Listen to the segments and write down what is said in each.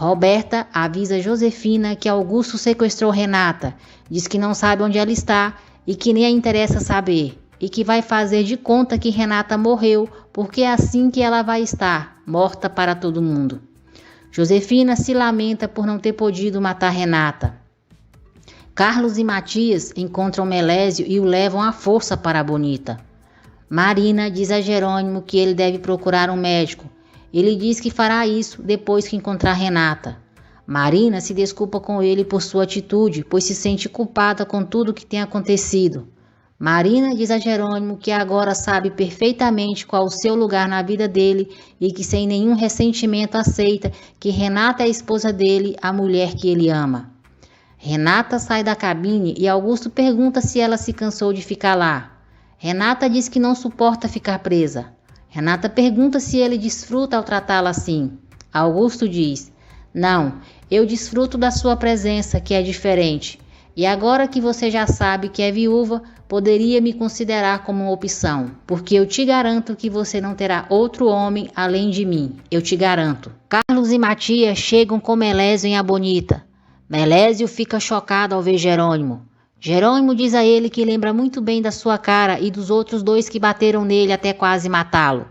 Roberta avisa Josefina que Augusto sequestrou Renata, diz que não sabe onde ela está e que nem a interessa saber, e que vai fazer de conta que Renata morreu, porque é assim que ela vai estar, morta para todo mundo. Josefina se lamenta por não ter podido matar Renata. Carlos e Matias encontram Melésio e o levam à força para a Bonita. Marina diz a Jerônimo que ele deve procurar um médico. Ele diz que fará isso depois que encontrar Renata. Marina se desculpa com ele por sua atitude, pois se sente culpada com tudo o que tem acontecido. Marina diz a Jerônimo que agora sabe perfeitamente qual o seu lugar na vida dele e que sem nenhum ressentimento aceita que Renata é a esposa dele, a mulher que ele ama. Renata sai da cabine e Augusto pergunta se ela se cansou de ficar lá. Renata diz que não suporta ficar presa. Renata pergunta se ele desfruta ao tratá-la assim. Augusto diz: "Não, eu desfruto da sua presença, que é diferente. E agora que você já sabe que é viúva, poderia me considerar como uma opção, porque eu te garanto que você não terá outro homem além de mim. Eu te garanto." Carlos e Matias chegam com Melésio em A Bonita. Melésio fica chocado ao ver Jerônimo. Jerônimo diz a ele que lembra muito bem da sua cara e dos outros dois que bateram nele até quase matá-lo.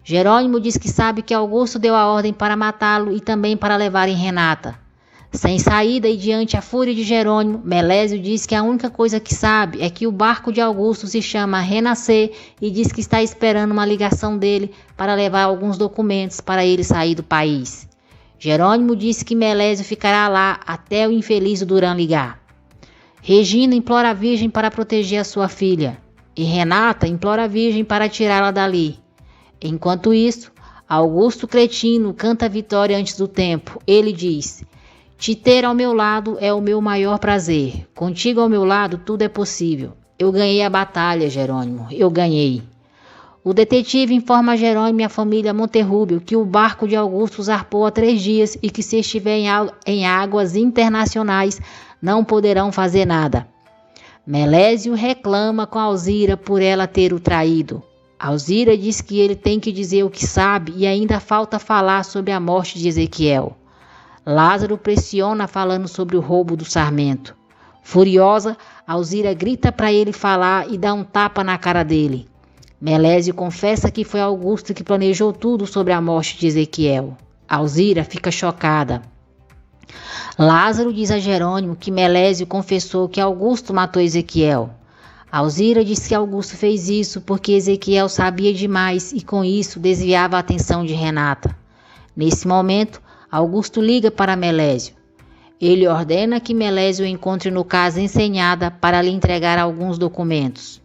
Jerônimo diz que sabe que Augusto deu a ordem para matá-lo e também para levarem Renata. Sem saída e diante a fúria de Jerônimo, Melésio diz que a única coisa que sabe é que o barco de Augusto se chama Renascer e diz que está esperando uma ligação dele para levar alguns documentos para ele sair do país. Jerônimo disse que Melésio ficará lá até o infeliz Duran ligar. Regina implora a Virgem para proteger a sua filha, e Renata implora a Virgem para tirá-la dali. Enquanto isso, Augusto Cretino canta a vitória antes do tempo. Ele diz: "Te ter ao meu lado é o meu maior prazer. Contigo ao meu lado tudo é possível. Eu ganhei a batalha, Jerônimo, eu ganhei." O detetive informa a Jerônimo e a família Monterrubio que o barco de Augusto zarpou há 3 dias e que se estiver em águas internacionais não poderão fazer nada. Melésio reclama com Alzira por ela ter o traído. Alzira diz que ele tem que dizer o que sabe e ainda falta falar sobre a morte de Ezequiel. Lázaro pressiona falando sobre o roubo do sarmento. Furiosa, Alzira grita para ele falar e dá um tapa na cara dele. Melésio confessa que foi Augusto que planejou tudo sobre a morte de Ezequiel. Alzira fica chocada. Lázaro diz a Jerônimo que Melésio confessou que Augusto matou Ezequiel. Alzira diz que Augusto fez isso porque Ezequiel sabia demais e com isso desviava a atenção de Renata. Nesse momento, Augusto liga para Melésio. Ele ordena que Melésio o encontre no Casa Ensenhada para lhe entregar alguns documentos.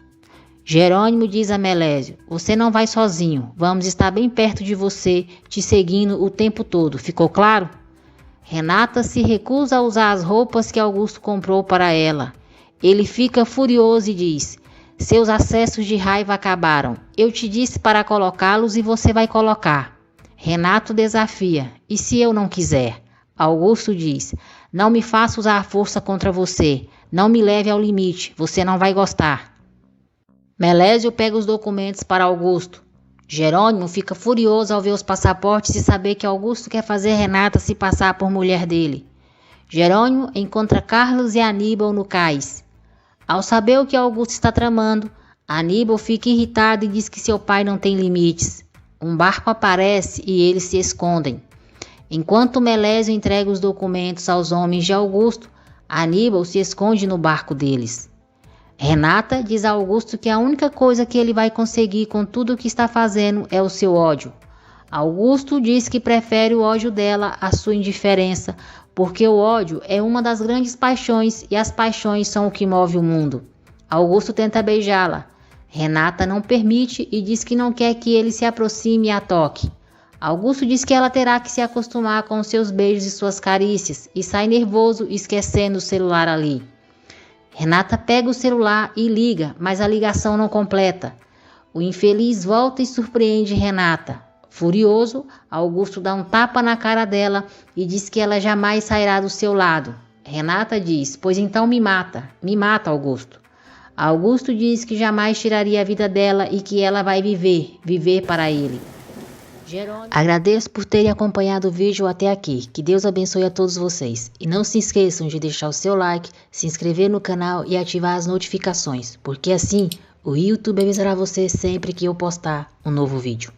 Jerônimo diz a Melésio: "Você não vai sozinho, vamos estar bem perto de você, te seguindo o tempo todo, ficou claro?" Renata se recusa a usar as roupas que Augusto comprou para ela. Ele fica furioso e diz: "Seus acessos de raiva acabaram. Eu te disse para colocá-los e você vai colocar." Renato desafia: "E se eu não quiser?" Augusto diz: "Não me faça usar a força contra você. Não me leve ao limite, você não vai gostar." Melésio pega os documentos para Augusto. Jerônimo fica furioso ao ver os passaportes e saber que Augusto quer fazer Renata se passar por mulher dele. Jerônimo encontra Carlos e Aníbal no cais. Ao saber o que Augusto está tramando, Aníbal fica irritado e diz que seu pai não tem limites. Um barco aparece e eles se escondem. Enquanto Melésio entrega os documentos aos homens de Augusto, Aníbal se esconde no barco deles. Renata diz a Augusto que a única coisa que ele vai conseguir com tudo o que está fazendo é o seu ódio. Augusto diz que prefere o ódio dela à sua indiferença, porque o ódio é uma das grandes paixões e as paixões são o que move o mundo. Augusto tenta beijá-la. Renata não permite e diz que não quer que ele se aproxime e a toque. Augusto diz que ela terá que se acostumar com os seus beijos e suas carícias e sai nervoso, esquecendo o celular ali. Renata pega o celular e liga, mas a ligação não completa. O infeliz volta e surpreende Renata. Furioso, Augusto dá um tapa na cara dela e diz que ela jamais sairá do seu lado. Renata diz: "Pois então me mata, Augusto." Augusto diz que jamais tiraria a vida dela e que ela vai viver para ele. Agradeço por terem acompanhado o vídeo até aqui. Que Deus abençoe a todos vocês. E não se esqueçam de deixar o seu like, se inscrever no canal e ativar as notificações, porque assim o YouTube avisará você sempre que eu postar um novo vídeo.